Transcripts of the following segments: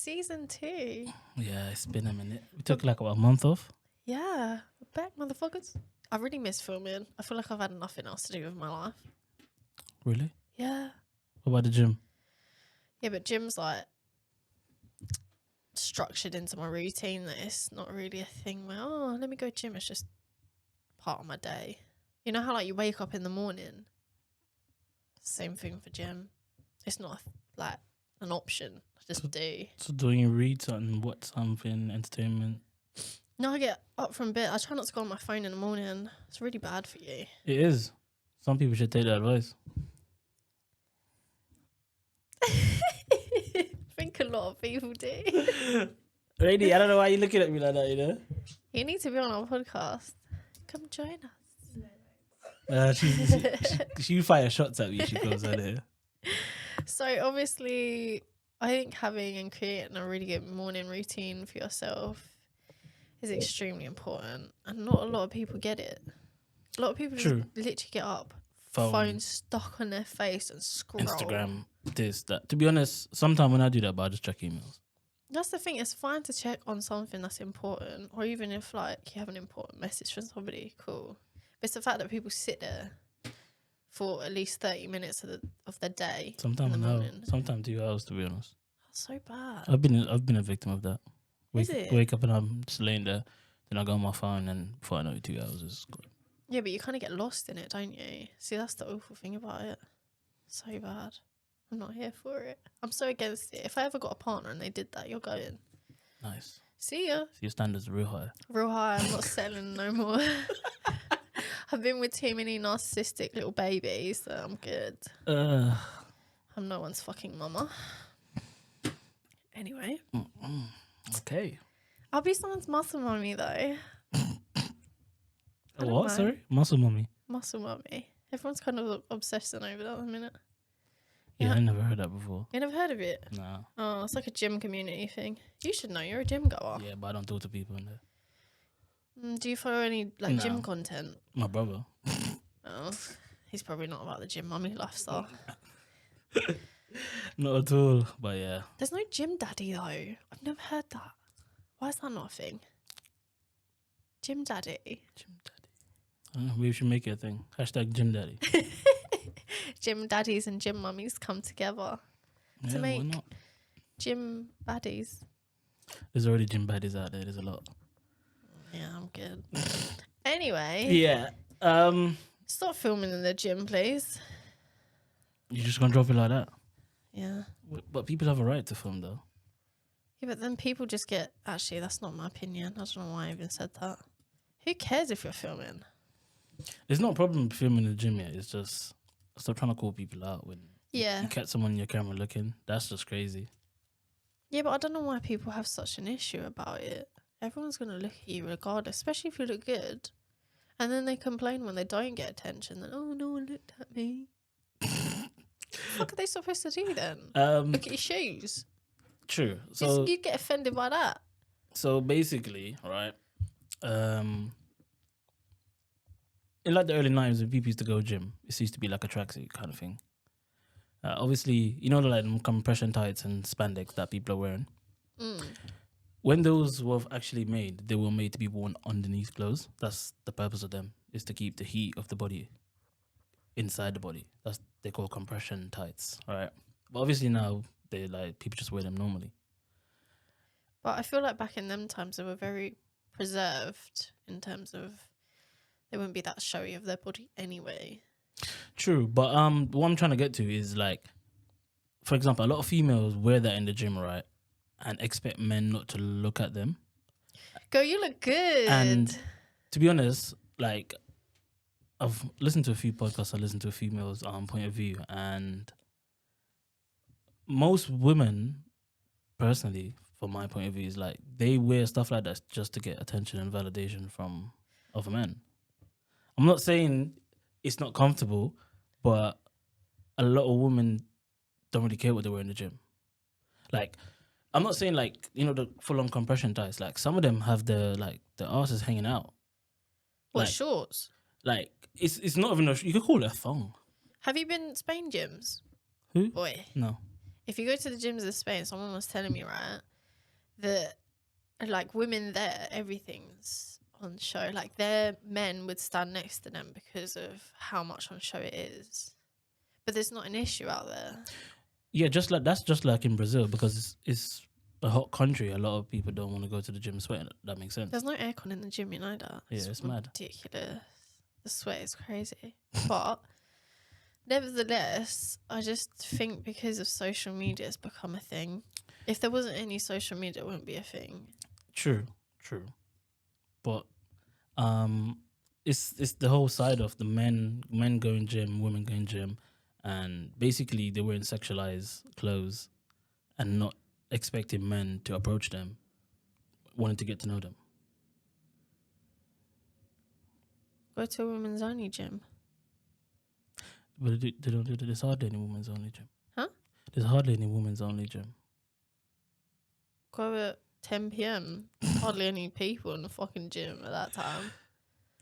season 2. Yeah, it's been a minute. We took like a month off. Yeah, we're back, motherfuckers. I really miss filming. I feel like I've had nothing else to do with my life. Really? Yeah. What about the gym? Yeah, but gym's like structured into my routine that it's not really a thing where, oh, let me go gym. It's just part of my day. You know how like you wake up in the morning? Same thing for gym. It's not like an option. I just do. So doing you read something, watch something, entertainment? No, I get up from bed. I try not to go on my phone in the morning. It's really bad for you. It is. Some people should take that advice. I think a lot of people do. Lady, I don't know why you're looking at me like that, you know? You need to be on our podcast. Come join us. She fire shots at me. She goes out here. So obviously, I think having and creating a really good morning routine for yourself is extremely important, and not a lot of people get it. A lot of people just literally get up, phone stuck on their face, and scroll. Instagram, this, that. To be honest, sometimes when I do that, but I just check emails. That's the thing. It's fine to check on something that's important, or even if like you have an important message from somebody, cool. But it's the fact that people sit there for at least 30 minutes of their day. Sometimes an hour, sometimes 2 hours. To be honest, that's so bad. I've been a victim of that. Is Wake up and I'm just laying there, then I go on my phone, and before I know it, 2 hours is gone. Yeah, but you kind of get lost in it, don't you? See, that's the awful thing about it. So bad. I'm not here for it. I'm so against it. If I ever got a partner and they did that, you're going. Nice. See ya. So your standards are real high. Real high. I'm not settling no more. I've been with too many narcissistic little babies, so I'm good. I'm no one's fucking mama. Anyway. Okay. I'll be someone's muscle mummy, though. What? Sorry? Muscle mummy. Muscle mummy. Everyone's kind of obsessing over that at the minute. Yeah, I never heard that before. You never heard of it? No. Oh, it's like a gym community thing. You should know. You're a gym goer. Yeah, but I don't talk to people in there. Do you follow any gym content? My brother. Oh, he's probably not about the gym mummy lifestyle. Not at all, but yeah. There's no gym daddy though. I've never heard that. Why is that not a thing? Gym daddy. Gym daddy. I don't know, we should make it a thing. # gym daddy. Gym daddies and gym mummies come together to make gym baddies. There's already gym baddies out there. There's a lot. Yeah, I'm good. Anyway. Yeah. Stop filming in the gym, please. You're just gonna drop it like that? Yeah. But people have a right to film, though. Yeah, but then people just get... Actually, that's not my opinion. I don't know why I even said that. Who cares if you're filming? There's no problem filming in the gym yet. It's just... Stop trying to call people out when you catch someone in your camera looking. That's just crazy. Yeah, but I don't know why people have such an issue about it. Everyone's going to look at you regardless, especially if you look good. And then they complain when they don't get attention. Then, oh, no one looked at me. What are they supposed to do then? Look at your shoes. True. So you'd get offended by that. So basically, right, in like the early 90s when people used to go gym, it used to be like a tracksuit kind of thing. Obviously, you know, like compression tights and spandex that people are wearing. When those were actually made, they were made to be worn underneath clothes. That's the purpose of them, is to keep the heat of the body inside the body. That's they call compression tights, right? But obviously now they like people just wear them normally. But I feel like back in them times they were very preserved in terms of they wouldn't be that showy of their body anyway. True, but what I'm trying to get to is like, for example, a lot of females wear that in the gym, right, and expect men not to look at them. Girl, you look good. And to be honest, like, I've listened to a few podcasts, I listened to a female's point of view, and most women, personally, from my point of view, is like they wear stuff like that just to get attention and validation from other men. I'm not saying it's not comfortable, but a lot of women don't really care what they wear in the gym. Like, I'm not saying like, you know, the full-on compression tights. Like, some of them have the arses hanging out. What, like, shorts? Like, it's not even you could call it a thong. Have you been Spain gyms? Who? Boy. No. If you go to the gyms in Spain, someone was telling me, right, that, like, women there, everything's on show. Like, their men would stand next to them because of how much on show it is. But there's not an issue out there. Yeah, that's just like in Brazil, because it's a hot country. A lot of people don't want to go to the gym sweating. That makes sense. There's no aircon in the gym, you know that. Yeah, it's mad. Ridiculous. The sweat is crazy. But nevertheless, I just think because of social media, it's become a thing. If there wasn't any social media, it wouldn't be a thing. True. But it's the whole side of the men going gym, women going gym, and basically they're wearing sexualized clothes and not expecting men to approach them, wanting to get to know them. Go to a women's only gym. But they don't do that. There's hardly any women's only gym. Huh? There's hardly any women's only gym. Go at 10 p.m. Hardly any people in the fucking gym at that time.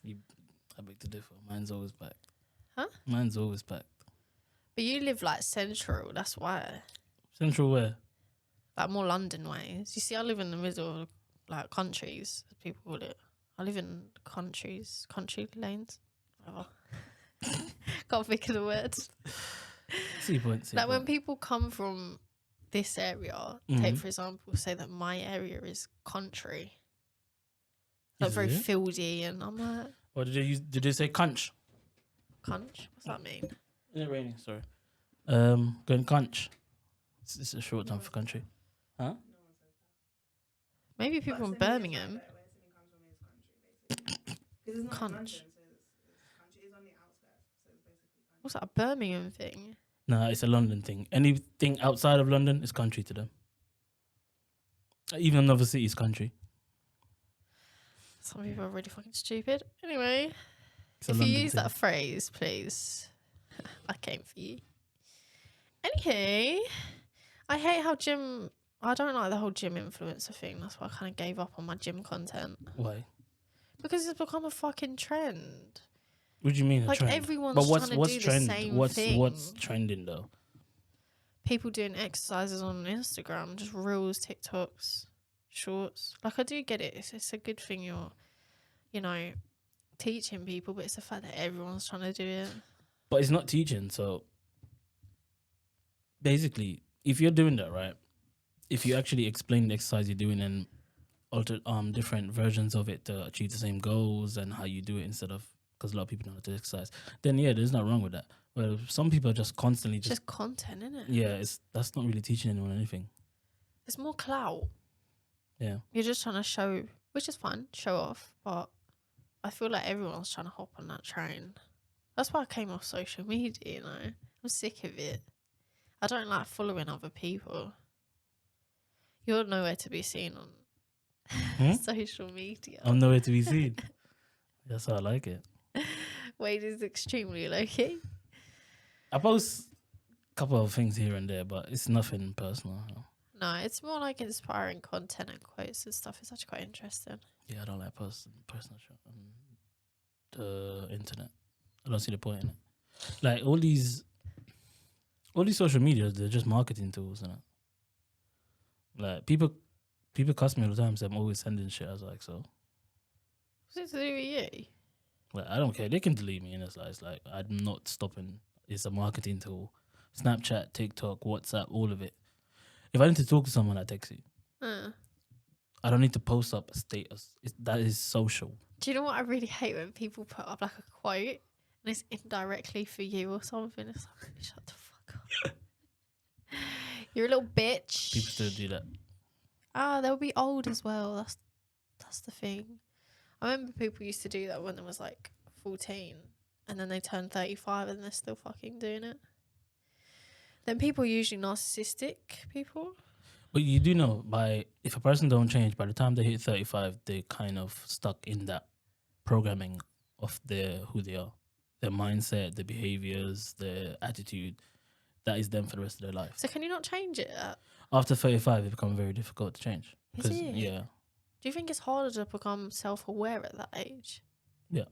I beg to differ. Mine's always packed. Huh? Mine's always packed. But you live like central, that's why. Central where? Like more London ways. You see, I live in the middle of like countries, as people call it. I live in country lanes. Whatever. Can't think of the words. See point. Like when people come from this area, take for example, say that my area is country. Like very fieldy, and I'm like, or did they say cunch? Cunch? What's that mean? Is it raining? Sorry. Going cunch. It's a short term for country. Huh? Maybe people from Birmingham. Cunch. What's that, a Birmingham thing? Nah, it's a London thing. Anything outside of London is country to them. Even another city is country. Some people are really fucking stupid. Anyway, It's a if you London use thing. that phrase, please. I came for you. Anyway, I hate how I don't like the whole gym influencer thing. That's why I kind of gave up on my gym content. Why? Because it's become a fucking trend. What do you mean a Like trend? everyone's But trying to what's do trend? the same What's thing. trending though? People doing exercises on Instagram, just reels, TikToks, shorts. Like I do get it. It's a good thing you're, teaching people, but it's the fact that everyone's trying to do it. But it's not teaching. So basically, if you're doing that right, if you actually explain the exercise you're doing and alter different versions of it to achieve the same goals and how you do it instead of, because a lot of people don't know how to exercise, then yeah, there's nothing wrong with that. Well, some people are just constantly Just content, isn't it? yeah, that's not really teaching anyone anything. It's more clout. Yeah. You're just trying to show, which is fun, show off, but I feel like everyone's trying to hop on that train. That's why I came off social media, I'm sick of it. I don't like following other people. You're nowhere to be seen on social media. I'm nowhere to be seen. That's how I like it. Wade is extremely low-key. I post a couple of things here and there, but it's nothing personal. No, it's more like inspiring content and quotes and stuff. It's actually quite interesting. Yeah, I don't like personal shit on the internet. I don't see the point in it. Like all these social medias, they're just marketing tools, isn't it? Like people cuss me all the time, so I'm always sending shit. I was like, so What's it to do with you? like I don't care. They can delete me, and it's like I'm not stopping. It's a marketing tool. Snapchat, TikTok, WhatsApp, all of it. If I need to talk to someone, I text you. I don't need to post up a status. That is social. Do you know what I really hate when people put up like a quote and it's indirectly for you or something? It's like, shut the fuck up. You're a little bitch. People still do that. They'll be old as well. That's the thing. I remember people used to do that when they was like 14 and then they turned 35 and they're still fucking doing it. Then people are usually narcissistic people. But you do know, if a person don't change, by the time they hit 35, they're kind of stuck in that programming of who they are. Their mindset, their behaviors, their attitude. That is them for the rest of their life. So can you not change it? After 35, it becomes very difficult to change. Is it? Yeah. Do you think it's harder to become self-aware at that age? Yeah.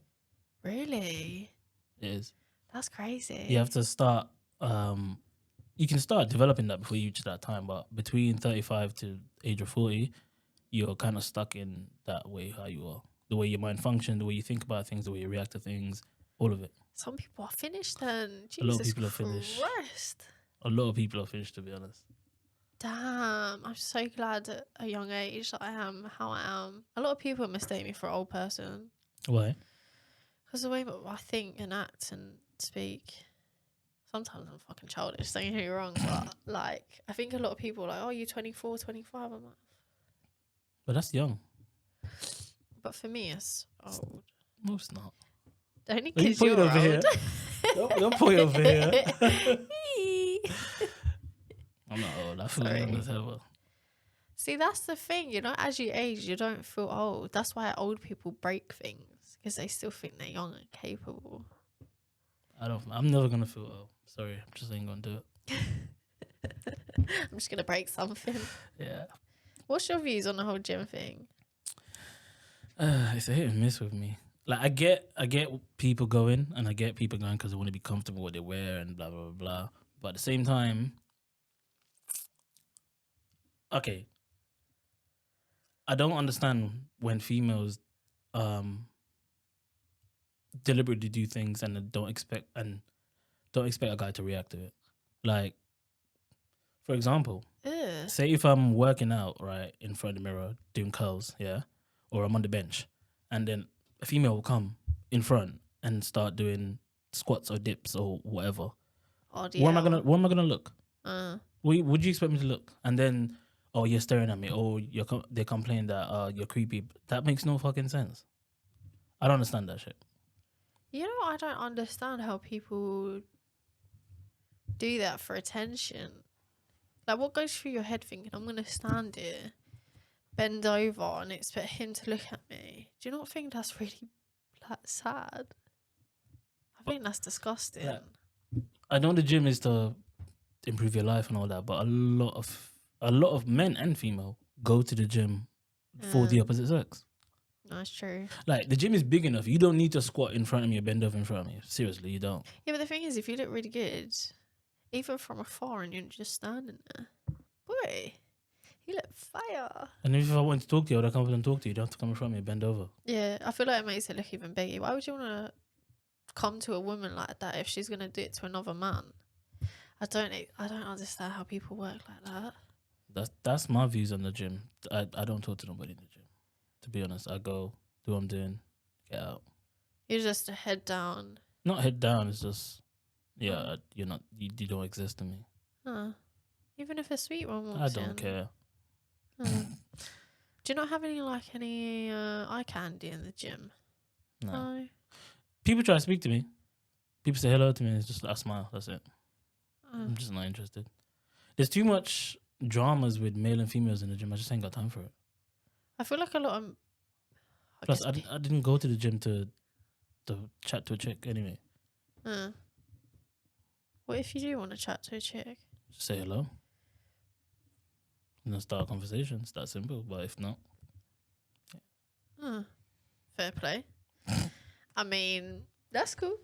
Really? It is. That's crazy. You have to start... you can start developing that before you reach that time, but between 35 to age of 40, you're kind of stuck in that way how you are, the way your mind functions, the way you think about things, the way you react to things, all of it. Some people are finished then. A lot of Jesus people are finished. Christ. A lot of people are finished, to be honest. Damn. I'm so glad at a young age that I am how I am. A lot of people mistake me for an old person. Why? Because the way I think and act and speak. Sometimes I'm fucking childish, don't get me wrong. But like, I think a lot of people are like, oh, you're 24, 25. I'm like, But that's young. but for me, it's old. No, it's not. Only Don't because point you're over here. old. Don't point over here. I'm not old. I feel young as hell. See, that's the thing. You know, as you age, you don't feel old. That's why old people break things, because they still think they're young and capable. I'm never gonna feel old. Sorry, I just ain't gonna do it. I'm just gonna break something. Yeah. What's your views on the whole gym thing? It's a hit and miss with me. Like I get people going, and I get people going because they want to be comfortable with what they wear and blah blah blah blah. But at the same time, okay, I don't understand when females deliberately do things and then don't expect a guy to react to it. Like, for example, Ugh. say if I'm working out right in front of the mirror doing curls, yeah, or I'm on the bench, and then a female will come in front and start doing squats or dips or whatever. Odd, What am I gonna look? Would you expect me to look? And then, oh, you're staring at me. Oh, they complain that you're creepy. That makes no fucking sense. I don't understand that shit. You know, I don't understand how people do that for attention. Like, what goes through your head thinking, I'm going to stand here, bend over, and expect him to look at me? Do you not think that's really sad? I think that's disgusting. Yeah. I know the gym is to improve your life and all that, but a lot of men and female go to the gym for the opposite sex. That's true. Like, the gym is big enough. You don't need to squat in front of me or bend over in front of me. Seriously, you don't. Yeah, but the thing is, if you look really good, even from afar and you're just standing there, boy, you look fire. And if I want to talk to you, I would come and talk to you. You don't have to come in front of me and bend over. Yeah, I feel like it makes it look even bigger. Why would you want to come to a woman like that if she's going to do it to another man? I don't understand how people work like that. That's my views on the gym. I don't talk to nobody in the gym. To be honest, I go, do what I'm doing, get out. You're just a head down. Not head down, it's just, yeah, you don't exist to me. Even if a sweet one walks I don't in. care. Do you not have any eye candy in the gym? No. People try to speak to me. People say hello to me, and it's just I smile, that's it. I'm just not interested. There's too much dramas with male and females in the gym. I just ain't got time for it. I feel like a lot of... Plus, I didn't go to the gym to chat to a chick anyway. What if you do want to chat to a chick? Just say hello. And then start a conversation. It's that simple. But if not... Fair play. I mean, that's cool.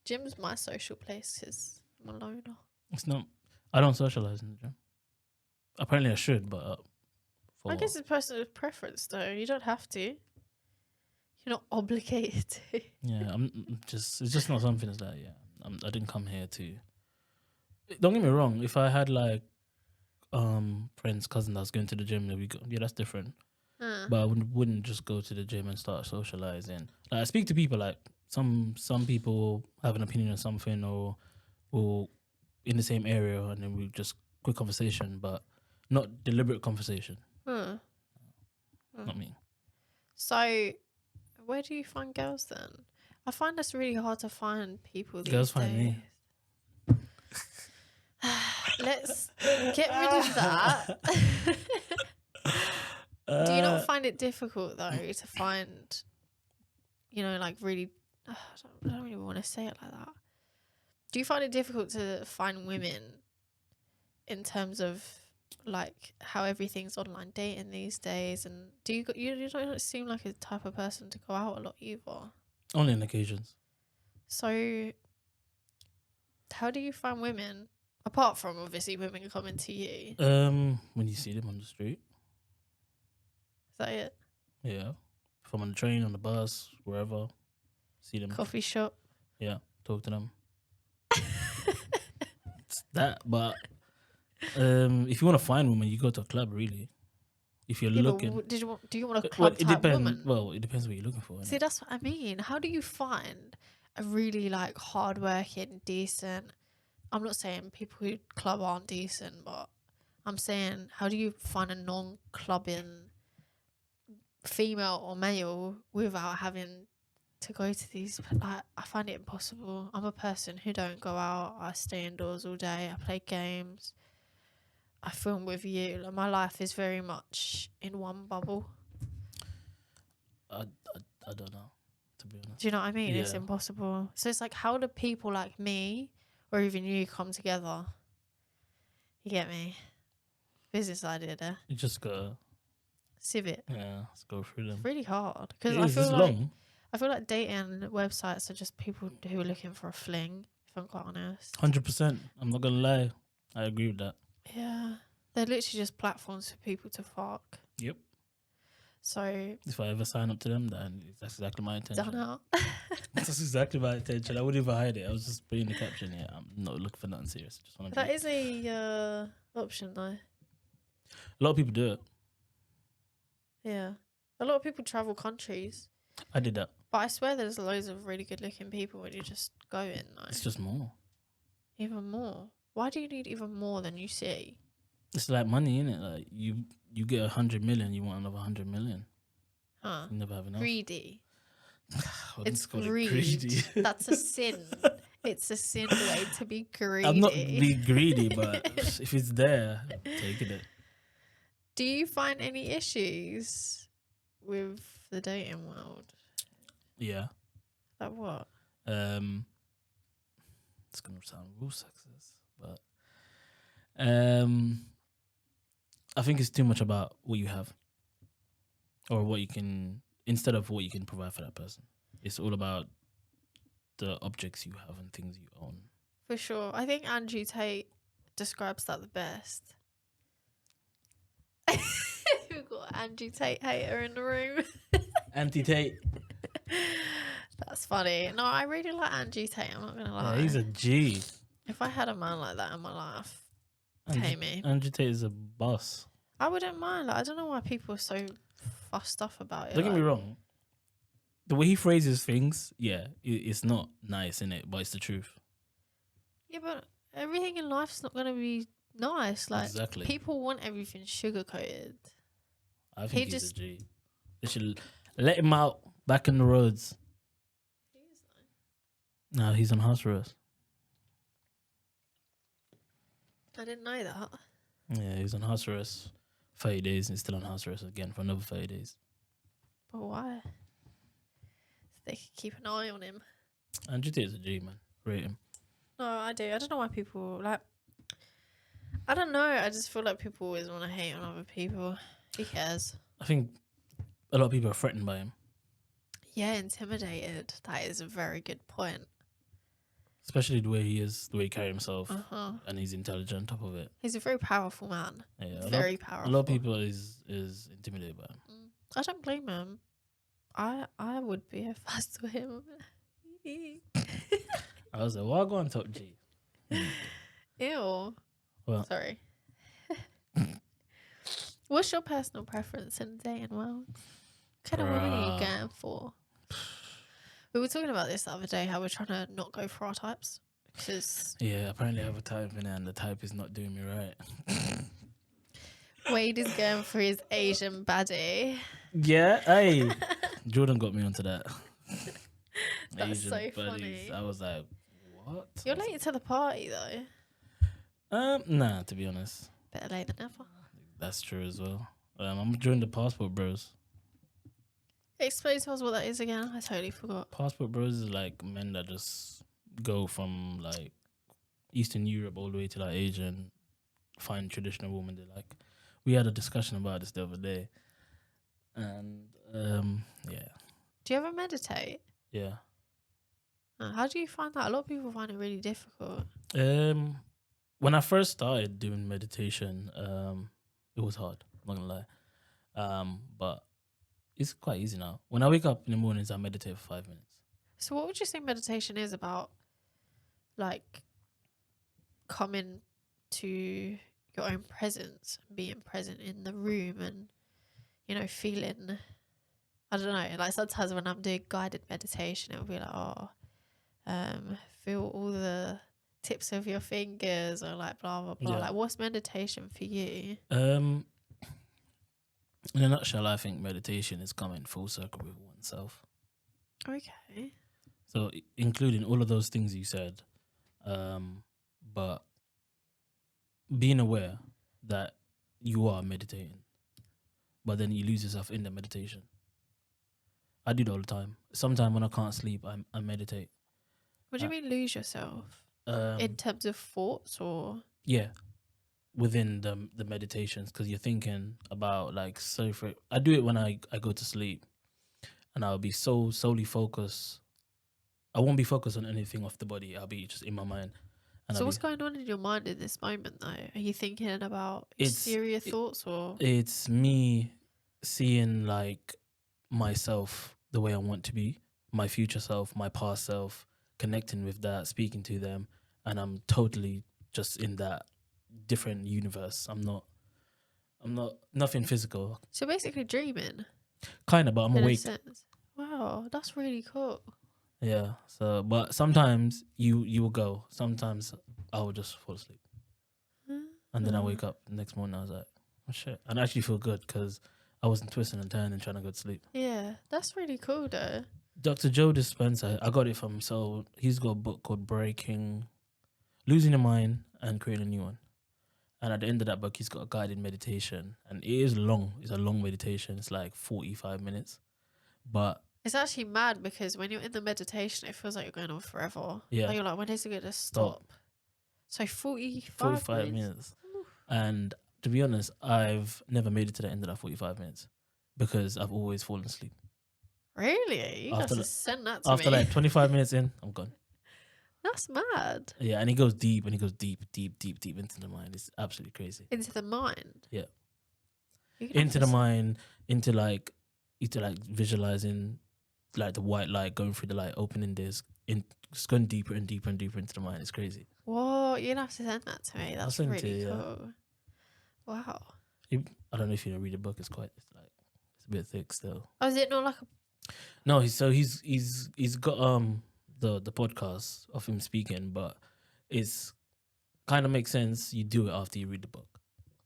Gym's my social place because I'm a loner. It's not... I don't socialise in the gym. Apparently I should, but... I guess it's personal preference, though. You don't have to. You're not obligated to. Yeah, it's just not something that's like, yeah, I didn't come here to... Don't get me wrong. If I had like friends, cousin that's going to the gym, yeah, that's different. But I wouldn't just go to the gym and start socializing. Like, I speak to people, like some people have an opinion on something or in the same area, and then we just quick conversation, but not deliberate conversation. Not me. So, where do you find girls then? I find it's really hard to find people these Girls days. find me. Let's get rid of that. Do you not find it difficult though to find, like really? I don't even want to say it like that. Do you find it difficult to find women in terms of like how everything's online dating these days? And you don't seem like a type of person to go out a lot either. Only on occasions. So, how do you find women? Apart from obviously women coming to you. When you see them on the street. that it? Yeah. If I'm on the train, on the bus, wherever, see them. Coffee shop. Yeah, talk to them. It's that, but if you want to find women, you go to a club. Really, if you're Yeah, looking. but do you want a Well, club it type depends. woman? Well, it depends what you're looking for. See, Innit? that's what I mean. How do you find a really like hardworking, decent? I'm not saying people who club aren't decent, but I'm saying how do you find a non-clubbing female or male without having to go to these? I find it impossible. I'm a person who don't go out. I stay indoors all day. I play games. I film with you. Like, my life is very much in one bubble. I don't know, to be honest. Do you know what I mean? It's Yeah. impossible. So it's like, how do people like me or even you come together? You get me? Business idea there. You just gotta, Civet. let's go through them. It's really hard because It I is, feel it's like long. dating websites are just people who are looking for a fling. If I'm quite honest. 100%. I'm not gonna lie. I agree with that. Yeah, they're literally just platforms for people to fuck. Yep. So If I ever sign up to them, then that's exactly my intention. done out. That's exactly my intention. I wouldn't even hide it. I was just putting the caption. Yeah, I'm not looking for nothing serious. I just want to. That is a option though. A lot of people do it. Yeah, a lot of people travel countries. I did that. But I swear there's loads of really good looking people when you just go in though. It's just more. Even more. Why do you need even more than you see? It's like money, innit? Like you get 100 million, you want another 100 million. Huh. You never have enough. Greedy. Well, It's call it greed. That's a sin. It's a sin way to be greedy. I'm not being greedy, but if it's there, I'm taking it. Do you find any issues with the dating world? Yeah. Like what? It's gonna sound real sexist, but I think it's too much about what you have, or what you can, instead of what you can provide for that person. It's all about the objects you have and things you own. For sure. I think Andrew Tate describes that the best. We've got Andrew Tate hater in the room. Anti-Tate. That's funny. No, I really like Andrew Tate. I'm not gonna lie. Yeah, he's a G. If I had a man like that in my life, pay me. Andrew Tate is a boss. I wouldn't mind. Like, I don't know why people are so fussed off about it. Don't get me like- wrong. The way he phrases things, yeah, it's not nice, innit? But it's the truth. Yeah, but everything in life's not gonna be nice. Like, Exactly. people want everything sugar coated. I think He he's just- a G. They should let him out back in the roads. No, he's on house arrest. I didn't know that. Yeah, he's on house arrest 30 days and he's still on house arrest again for another 30 days. But why? So they could keep an eye on him. Andrew Tate is a G, man. Rate him. No, I do. I don't know why people like. I don't know. I just feel like people always want to hate on other people. Who cares? I think a lot of people are threatened by him, Yeah, intimidated. That is a very good point. especially the way he is, the way he carries himself, And he's intelligent on top of it. he's a very powerful man. Yeah, Very a powerful. lot of people is intimidated by him. I don't blame him. I would be if I saw him. I was like, well, I'll go on top G. Ew. Well, Sorry. What's your personal preference in the dating world? What kind of woman are you going for? We were talking about this the other day, how we're trying to not go for our types. Because yeah, apparently I have a type in it and the type is not doing me right. Wade is going for his Asian baddie. Yeah, hey, Jordan got me onto that. That's so buddies. funny. I was like, what? You're late to the party though. Nah, to be honest, Better late than never. that's true as well. I'm joining the Passport Bros. Explain to us what that is again. I totally forgot. Passport Bros is like men that just go from like Eastern Europe all the way to like Asia and find traditional women they like. We had a discussion about this the other day, and yeah, Do you ever meditate? yeah. How do you find that? A lot of people find it really difficult. When I first started doing meditation, it was hard. I'm not gonna lie, but it's quite easy now. When I wake up in the mornings, I meditate for 5 minutes. So what would you say meditation is about? Like coming to your own presence, being present in the room, and feeling. I don't know. Like sometimes when I'm doing guided meditation, it'll be like, feel all the tips of your fingers, or like blah blah blah. Yeah. Like, what's meditation for you? In a nutshell, I think meditation is coming full circle with oneself. Okay. So including all of those things you said, but being aware that you are meditating, but then you lose yourself in the meditation. I do that all the time. Sometimes when I can't sleep, I meditate. What do you mean lose yourself? Um, In terms of thoughts, or yeah, within the meditations, because you're thinking about like I do it when I go to sleep, and I'll be so solely focused. I won't be focused on anything off the body. I'll be just in my mind. And so what's going on in your mind in this moment though? Are you thinking about serious thoughts, or it's me seeing like myself the way I want to be, my future self, my past self, connecting with that, speaking to them, and I'm totally just in that different universe. I'm not nothing physical. so basically dreaming? Kind of, but I'm In a awake. sense. Wow, that's really cool. Yeah. So, but sometimes you will go. Sometimes I will just fall asleep, and then I wake up the next morning. I was like, oh shit, and I actually feel good because I wasn't twisting and turning trying to go to sleep. Yeah, that's really cool though. Dr. Joe Dispenza, I got it from, so he's got a book called Losing Your Mind and Creating a New One. And at the end of that book, he's got a guided meditation, and it is long. It's a long meditation. It's like 45 minutes, but It's actually mad because when you're in the meditation, it feels like you're going on forever. Yeah. Like you're like, when is it going to stop? So 45 45 minutes. And to be honest, I've never made it to the end of that 45 minutes because I've always fallen asleep. Really? You have After to the- send that to After me. like 25 minutes in, I'm gone. That's mad. Yeah, and he goes deep, and he goes deep into the mind. It's absolutely crazy. Into the mind? Yeah. You're gonna have Into to the mind, into like visualizing like the white light going through the light, opening this, just going deeper and deeper and deeper into the mind. It's crazy. Whoa, you're gonna have to send that to me. I'll That's send it to really you, yeah. cool. Wow. I don't know if you read the book. It's a bit thick still. Oh, is it not like a No, he's got the podcast of him speaking, but it's kind of makes sense. You do it after you read the book,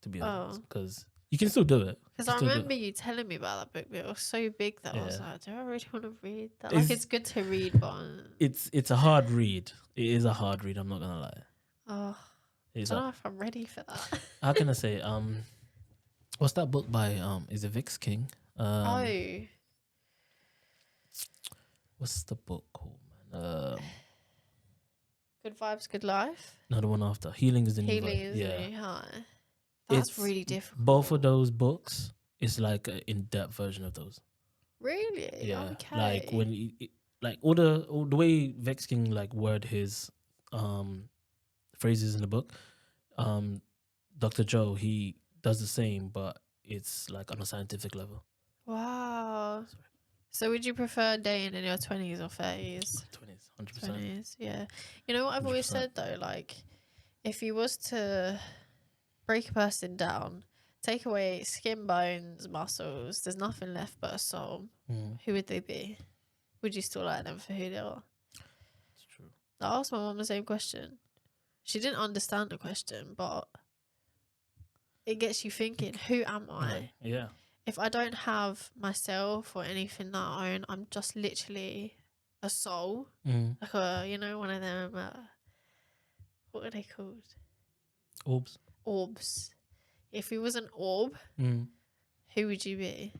to be honest, because you can still do it. Because I remember you telling me about that book, but it was so big that I was Yeah. like, do I really want to read that? Like, it's good to read, but It's a hard read. It is a hard read. I'm not gonna lie. I It's don't know if I'm ready for that. how can I say? What's that book by? Is it Vix King? What's the book called, man? Good Vibes, Good Life. No, the one after. Healing is the New Healing Vibe. is Yeah. the new high. That's It's really difficult. Both of those books is like an in-depth version of those. Really? Yeah. Okay. Like when like all the way Vex King like word his phrases in the book. Dr. Joe, he does the same, but it's like on a scientific level. Wow. So would you prefer dating in your 20s or 30s? 20s, 100%. 20s, yeah. You know what I've always 100%. said though, like if you was to break a person down, take away skin, bones, muscles, there's nothing left but a soul. Who would they be? Would you still like them for who they are? It's true. I asked my mum the same question. She didn't understand the question, but it gets you thinking, who am I? Yeah. If I don't have myself or anything that I own, I'm just literally a soul. Like one of them, what are they called? Orbs. If you was an orb, who would you be?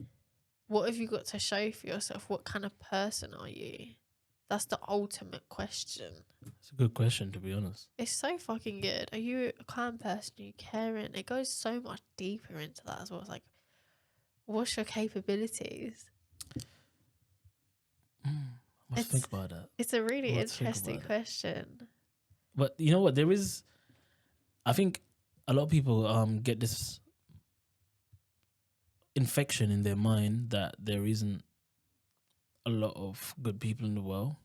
What have you got to show for yourself? What kind of person are you? That's the ultimate question. It's a good question, to be honest. It's so fucking good. Are you a kind person? Are you caring? It goes so much deeper into that as well. It's like, what's your capabilities? I must think about that. It's a really interesting question. But you know what? I think a lot of people get this. infection in their mind that there isn't a lot of good people in the world.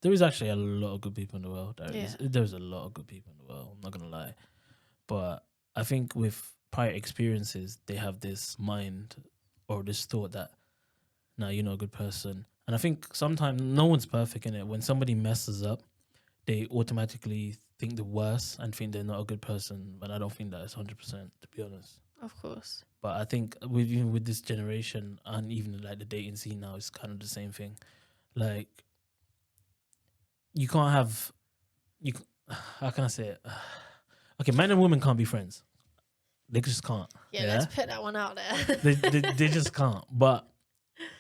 There is actually a lot of good people in the world. There's a lot of good people in the world. I'm not gonna lie, but I think with prior experiences, they have this mind or this thought that, nah, you're not a good person. And I think sometimes no one's perfect in it. When somebody messes up, they automatically think the worst and think they're not a good person. But I don't think that is 100%, to be honest. Of course. But I think even with this generation and even like the dating scene now, it's kind of the same thing. Like, you can't have, how can I say it? Okay, men and women can't be friends. They just can't. Yeah, let's put that one out there. they just can't. But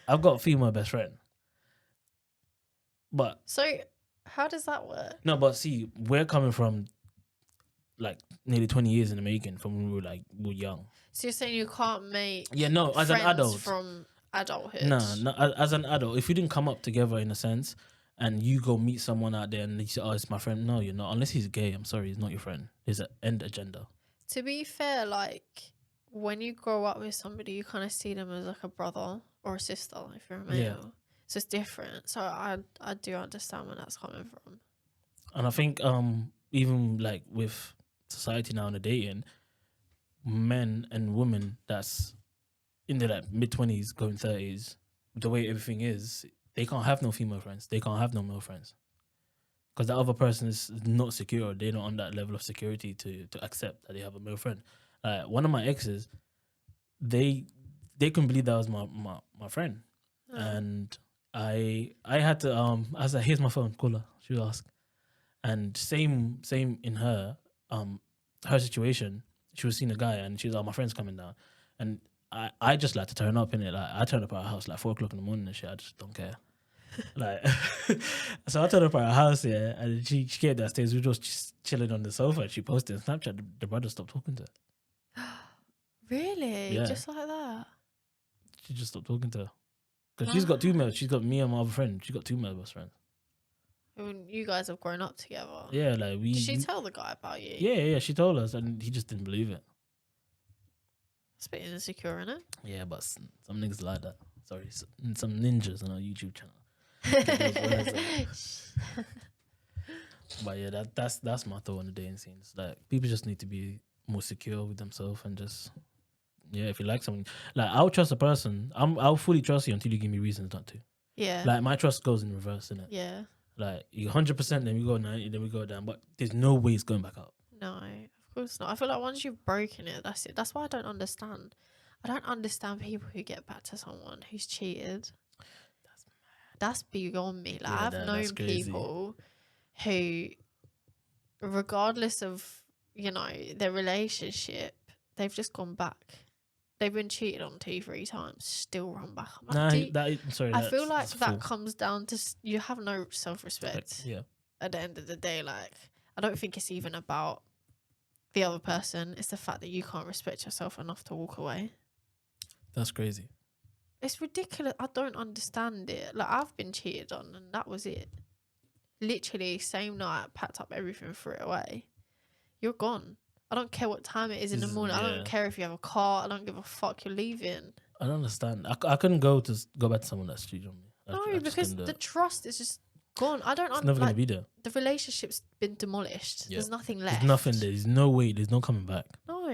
I've got a female best friend. But so how does that work? No, but see, we're coming from like nearly 20 years in the making from when we were young. So you're saying you can't make as an adult from adulthood? No, as an adult, if you didn't come up together in a sense, and you go meet someone out there and you say, "Oh, it's my friend," no, you're not. Unless he's gay, I'm sorry, he's not your friend. There's an end agenda. To be fair, like when you grow up with somebody, you kind of see them as like a brother or a sister if you're a male. Yeah. So it's different. So I do understand where that's coming from. And I think even like with society now and the dating, men and women that's in their like mid-20s going 30s, the way everything is, they can't have no female friends, they can't have no male friends, because the other person is not secure. They're not on that level of security to accept that they have a male friend. One of my exes, they couldn't believe that was my friend. And I had to I was like, here's my phone, call her, she'll ask. And same in her situation, she was seeing a guy and she was like, my friend's coming down. And I just like to turn up in it. Like I turn up at her house like 4 o'clock in the morning and shit. I just don't care. Like so I turned up at her house, yeah, and she came downstairs, we were just chilling on the sofa and she posted on Snapchat, the brother stopped talking to her. Really? Yeah. Just like that? She just stopped talking to her. Because she's got 2 males. She's got me and my other friend. She's got 2 male best friends. I mean, you guys have grown up together. Yeah, like we. Did she tell the guy about you? Yeah, she told us, and he just didn't believe it. It's a bit insecure, isn't it? Yeah, but some niggas like that. Sorry, some ninjas on our YouTube channel. But yeah, that's my thought on the dating scenes. Like people just need to be more secure with themselves and just. Yeah, if you like something, like I'll trust a person. I'll fully trust you until you give me reasons not to. Yeah. Like my trust goes in reverse, innit? Yeah. Like you 100%, then we go 90, then we go down. But there's no way it's going back up. No, of course not. I feel like once you've broken it, that's it. That's why I don't understand. I don't understand people who get back to someone who's cheated. That's beyond me. Like I've known people who, regardless of their relationship, they've just gone back. They've been cheated on 2-3 times, still run back. I'm like, I feel like that comes down to you have no self-respect. Yeah. At the end of the day, like I don't think it's even about the other person. It's the fact that you can't respect yourself enough to walk away. That's crazy. It's ridiculous. I don't understand it. Like I've been cheated on, and that was it. Literally, same night, packed up everything, threw it away. You're gone. I don't care what time it is in the morning. Yeah. I don't care if you have a car. I don't give a fuck. You're leaving. I don't understand. I couldn't go back to someone that's cheated on me. No, because the trust is just gone. I don't. It's never gonna be there. The relationship's been demolished. Yeah. There's nothing left. There's nothing there. There's no way. There's no coming back. No,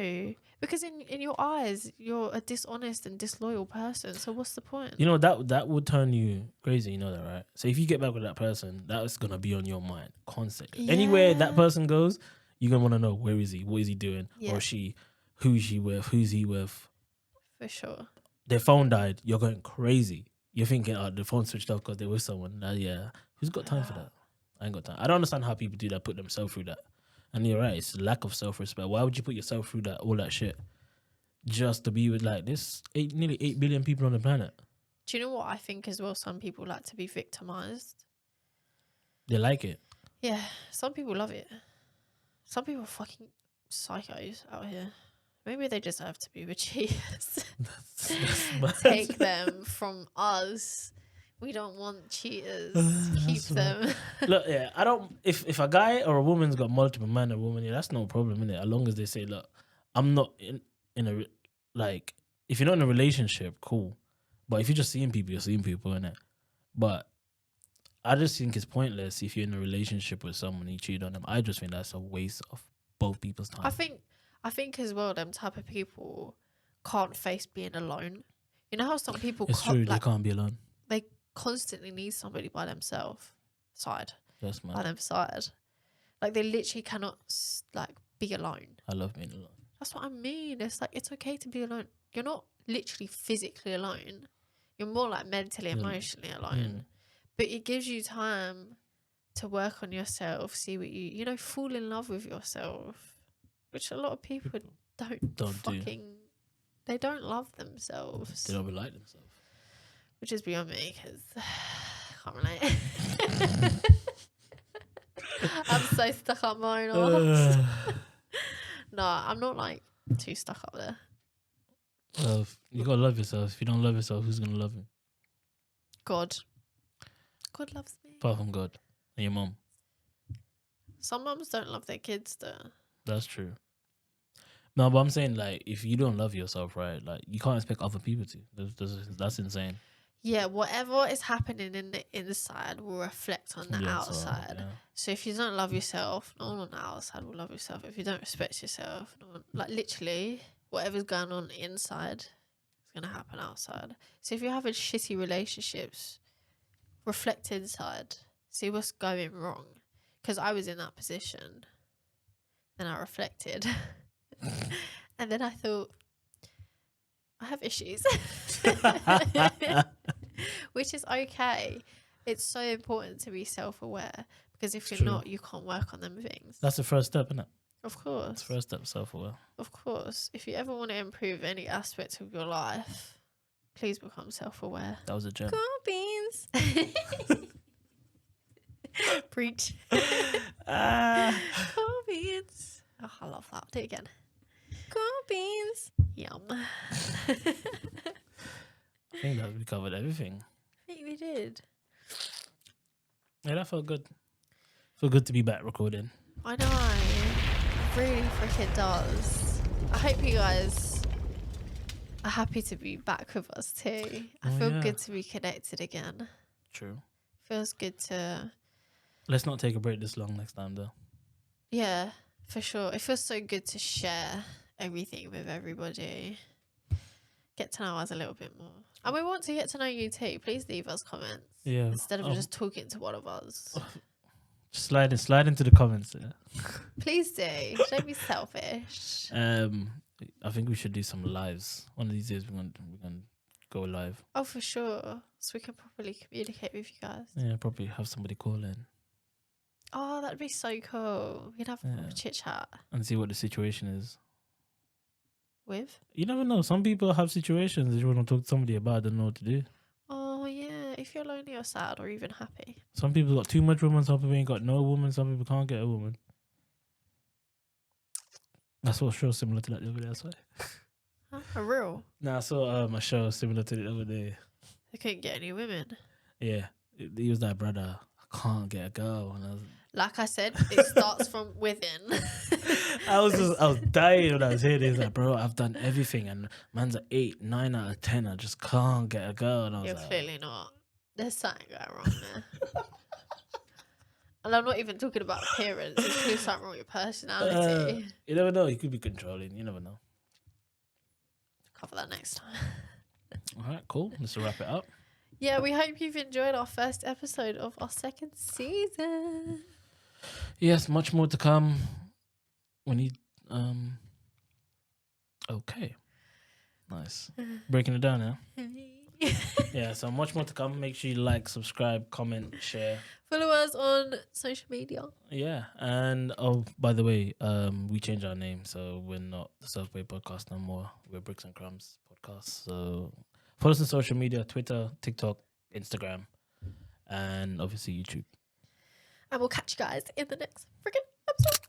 because in your eyes, you're a dishonest and disloyal person. So what's the point? You know that would turn you crazy. You know that, right? So if you get back with that person, that's gonna be on your mind constantly. Yeah. Anywhere that person goes, you're going to want to know, where is he? What is he doing? Yeah. Or she? Who is she with? Who's he with? For sure. Their phone died. You're going crazy. You're thinking, the phone switched off because they're with someone. Yeah. Who's got time for that? I ain't got time. I don't understand how people do that, put themselves through that. And you're right. It's lack of self-respect. Why would you put yourself through all that shit just to be with this nearly 8 billion people on the planet? Do you know what I think as well? Some people like to be victimized. They like it. Yeah. Some people love it. Some people are fucking psychos out here. Maybe they deserve to be with cheaters. Take them from us. We don't want cheaters. Keep them. Look, yeah, I don't. If a guy or a woman's got multiple men or woman, yeah, that's no problem, innit? As long as they say, look, I'm not in a if you're not in a relationship, cool. But if you're just seeing people, you're seeing people, innit? But I just think it's pointless if you're in a relationship with someone and you cheat on them. I just think that's a waste of both people's time. I think as well, them type of people can't face being alone. You know how some people It's true, they can't be alone. They constantly need somebody by themselves side. That's mad. By them side. Like they literally cannot like be alone. I love being alone. That's what I mean. It's like it's okay to be alone. You're not literally physically alone. You're more like mentally, emotionally alone. But it gives you time to work on yourself, see what you know, fall in love with yourself, which a lot of people don't fucking. They don't love themselves. They don't really like themselves. Which is beyond me because I can't relate. I'm so stuck up my own arse. No, I'm not like too stuck up there. You gotta love yourself. If you don't love yourself, who's gonna love you? God loves me. Apart from God and your mom. Some mums don't love their kids though. That's true. No, but I'm saying like if you don't love yourself, right? Like you can't expect other people to. That's insane. Yeah, whatever is happening in the inside will reflect on the outside. Yeah. So if you don't love yourself, no one on the outside will love yourself. If you don't respect yourself, no one, like literally whatever's going on inside is gonna happen outside. So if you're having shitty relationships, reflect inside, see what's going wrong. Because I was in that position, then I reflected, and then I thought, I have issues. Which is okay. It's so important to be self-aware because if you're not, you can't work on them things. That's the first step, isn't it? Of course. It's the first step, self-aware. Of course. If you ever want to improve any aspect of your life, please become self-aware. That was a gem. Cool beans. Preach. Cool beans. Oh, I love that. Do it again. Cool beans. Yum. I think that we covered everything. I think we did. Yeah, that felt good. Felt good to be back recording. I know. It really freaking does. I hope you guys are happy to be back with us too. I feel good to be connected again. True. Feels good to... Let's not take a break this long next time though. Yeah, for sure. It feels so good to share everything with everybody. Get to know us a little bit more. And we want to get to know you too. Please leave us comments. Yeah. Instead of just talking to one of us. Slide into the comments. Yeah. Please do. Don't be selfish. I think we should do some lives. One of these days we're gonna go live. Oh, for sure. So we can properly communicate with you guys. Yeah, probably have somebody call in. Oh, that'd be so cool. We'd have a chit chat. And see what the situation is. With? You never know. Some people have situations that you want to talk to somebody about, don't know what to do. Oh, yeah. If you're lonely or sad or even happy. Some people got too much woman, some people ain't got no woman, some people can't get a woman. I saw a show similar to that the other day, that's why. Huh? A real? Nah, I saw a show similar to the other day. They couldn't get any women. Yeah. He was like, brother, I can't get a girl. And I was, like I said, it starts from within. I was dying when I was hearing this. Like, bro, I've done everything, and man's at 8, 9 out of 10. I just can't get a girl. And I was You're like, clearly not. There's something going wrong there. And I'm not even talking about appearance. There's clearly something wrong with your personality. You never know. You could be controlling. You never know. Cover that next time. All right, cool. Let's wrap it up. Yeah, we hope you've enjoyed our first episode of our second season. Yes, much more to come. We need okay. Nice. Breaking it down now. Yeah, so much more to come. Make sure you like, subscribe, comment, share. Follow us on social media. Yeah, and oh, by the way, we changed our name, so we're not the SelfPaid podcast no more. We're Brix and Crumbs podcast. So follow us on social media: Twitter, TikTok, Instagram, and obviously YouTube. And we'll catch you guys in the next freaking episode.